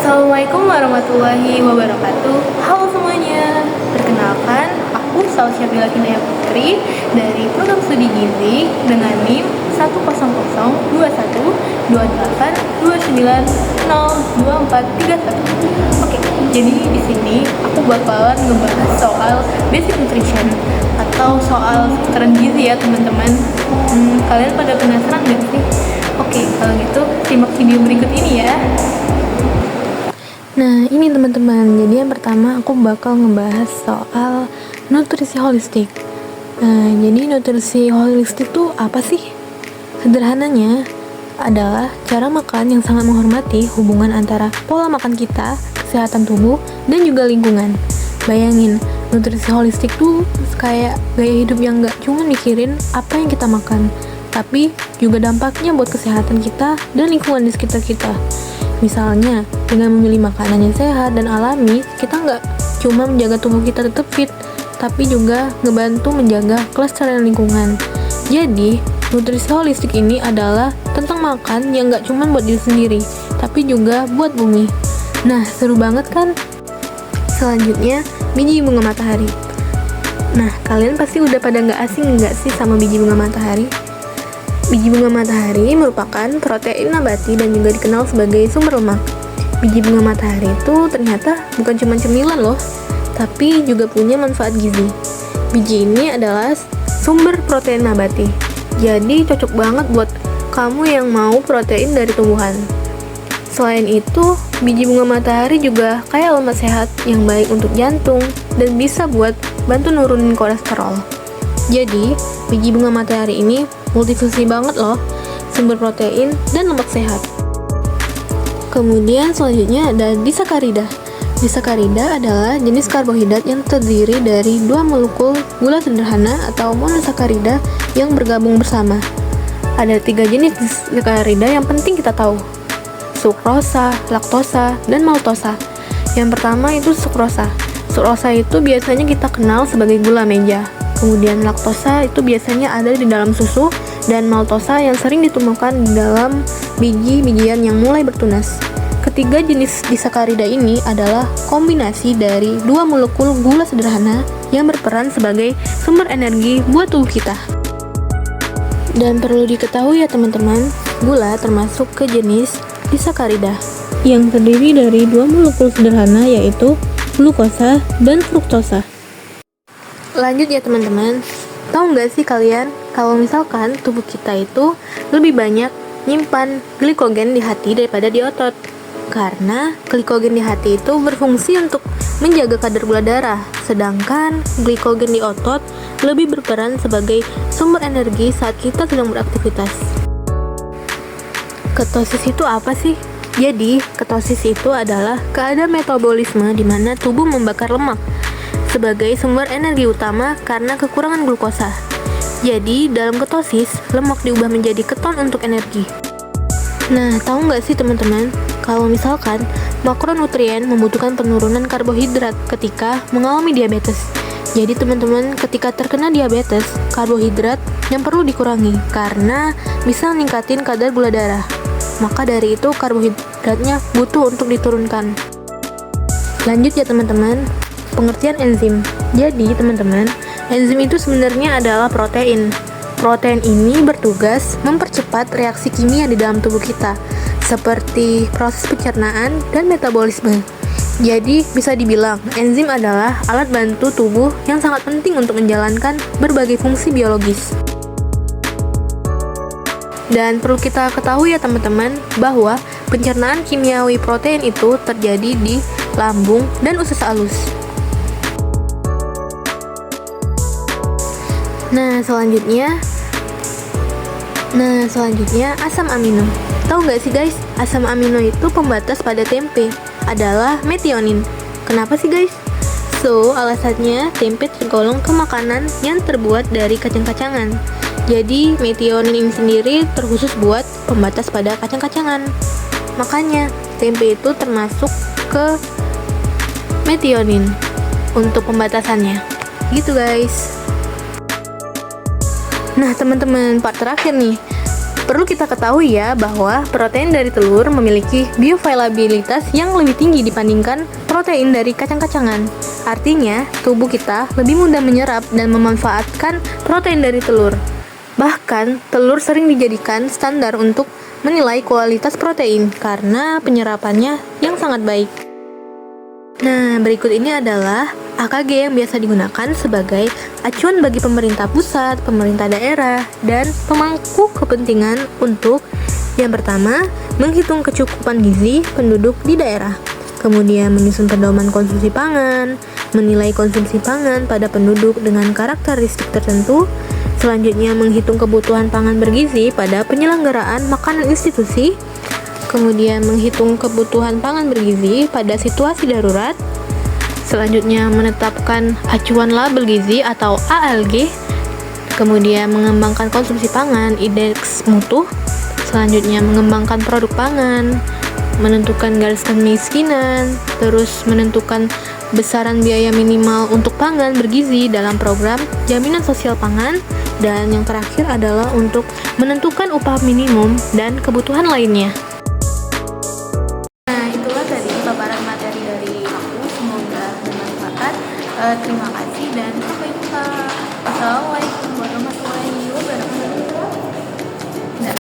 Assalamualaikum warahmatullahi wabarakatuh. Halo semuanya. Perkenalkan, aku Salsya Kinaya Putri dari program studi gizi dengan NIM 10028282902402431. Oke, jadi di sini aku bakalan ngebahas soal basic nutrition atau soal seputaran gizi ya teman-teman. Kalian pada penasaran gak sih? Oke, kalau gitu simak video berikut ini ya. Nah, ini teman-teman, jadi yang pertama aku bakal ngebahas soal nutrisi holistik. Nah, jadi nutrisi holistik itu apa sih? Sederhananya adalah cara makan yang sangat menghormati hubungan antara pola makan kita, kesehatan tubuh, dan juga lingkungan. Bayangin, nutrisi holistik tuh kayak gaya hidup yang gak cuma mikirin apa yang kita makan, tapi juga dampaknya buat kesehatan kita dan lingkungan di sekitar kita. Misalnya, dengan memilih makanan yang sehat dan alami, kita nggak cuma menjaga tubuh kita tetap fit, tapi juga ngebantu menjaga kelestarian lingkungan. Jadi, nutrisi holistik ini adalah tentang makan yang nggak cuma buat diri sendiri, tapi juga buat bumi. Nah, seru banget kan? Selanjutnya, biji bunga matahari. Nah, kalian pasti udah pada nggak asing nggak sih sama biji bunga matahari? Biji bunga matahari merupakan protein nabati dan juga dikenal sebagai sumber lemak. Biji bunga matahari itu ternyata bukan cuma cemilan loh, tapi juga punya manfaat gizi. Biji ini adalah sumber protein nabati, jadi cocok banget buat kamu yang mau protein dari tumbuhan. Selain itu, biji bunga matahari juga kaya lemak sehat yang baik untuk jantung dan bisa buat bantu nurunin kolesterol. Jadi, biji bunga matahari ini multifungsi banget loh, sumber protein dan lemak sehat. Kemudian selanjutnya ada disakarida. Disakarida adalah jenis karbohidrat yang terdiri dari dua molekul gula sederhana atau monosakarida yang bergabung bersama. Ada 3 jenis disakarida yang penting kita tahu: sukrosa, laktosa, dan maltosa. Yang pertama itu sukrosa. Sukrosa itu biasanya kita kenal sebagai gula meja. Kemudian laktosa itu biasanya ada di dalam susu, dan maltosa yang sering ditemukan di dalam biji-bijian yang mulai bertunas. Ketiga jenis disakarida ini adalah kombinasi dari dua molekul gula sederhana yang berperan sebagai sumber energi buat tubuh kita. Dan perlu diketahui ya teman-teman, gula termasuk ke jenis disakarida yang terdiri dari dua molekul sederhana yaitu glukosa dan fruktosa. Lanjut ya teman-teman, tahu nggak sih kalian kalau misalkan tubuh kita itu lebih banyak nyimpan glikogen di hati daripada di otot? Karena glikogen di hati itu berfungsi untuk menjaga kadar gula darah, sedangkan glikogen di otot lebih berperan sebagai sumber energi saat kita sedang beraktivitas. Ketosis itu apa sih? Jadi, ketosis itu adalah keadaan metabolisme di mana tubuh membakar lemak sebagai sumber energi utama karena kekurangan glukosa. Jadi, dalam ketosis, lemak diubah menjadi keton untuk energi. Nah, tahu nggak sih teman-teman, kalau misalkan makronutrien membutuhkan penurunan karbohidrat ketika mengalami diabetes. Jadi teman-teman, ketika terkena diabetes, karbohidrat yang perlu dikurangi karena bisa meningkatin kadar gula darah. Maka dari itu karbohidratnya butuh untuk diturunkan. Lanjut ya teman-teman, pengertian enzim. Jadi teman-teman, enzim itu sebenarnya adalah protein. Protein ini bertugas mempercepat reaksi kimia di dalam tubuh kita, seperti proses pencernaan dan metabolisme. Jadi bisa dibilang, enzim adalah alat bantu tubuh yang sangat penting untuk menjalankan berbagai fungsi biologis. Dan perlu kita ketahui ya teman-teman, bahwa pencernaan kimiawi protein itu terjadi di lambung dan usus halus. Nah selanjutnya asam amino. Tahu nggak sih guys, asam amino itu pembatas pada tempe adalah metionin. Kenapa sih guys? Alasannya tempe tergolong ke makanan yang terbuat dari kacang-kacangan. Jadi metionin ini sendiri terkhusus buat pembatas pada kacang-kacangan. Makanya tempe itu termasuk ke metionin untuk pembatasannya. Gitu guys. Nah teman-teman, part terakhir nih, Perlu kita ketahui ya bahwa protein dari telur memiliki bioavailabilitas yang lebih tinggi dibandingkan protein dari kacang-kacangan. Artinya, tubuh kita lebih mudah menyerap dan memanfaatkan protein dari telur. Bahkan, telur sering dijadikan standar untuk menilai kualitas protein karena penyerapannya yang sangat baik. Nah, berikut ini adalah AKG yang biasa digunakan sebagai acuan bagi pemerintah pusat, pemerintah daerah, dan pemangku kepentingan untuk yang pertama, menghitung kecukupan gizi penduduk di daerah. Kemudian menyusun pedoman konsumsi pangan, menilai konsumsi pangan pada penduduk dengan karakteristik tertentu. Selanjutnya, menghitung kebutuhan pangan bergizi pada penyelenggaraan makanan institusi. Kemudian menghitung kebutuhan pangan bergizi pada situasi darurat. Selanjutnya menetapkan acuan label gizi atau ALG. Kemudian mengembangkan konsumsi pangan, indeks mutu. Selanjutnya mengembangkan produk pangan, menentukan garis kemiskinan, terus menentukan besaran biaya minimal untuk pangan bergizi dalam program jaminan sosial pangan, dan yang terakhir adalah untuk menentukan upah minimum dan kebutuhan lainnya. Paparan materi dari aku, semoga bermanfaat. Terima kasih dan sampai jumpa. Assalamualaikum warahmatullahi wabarakatuh.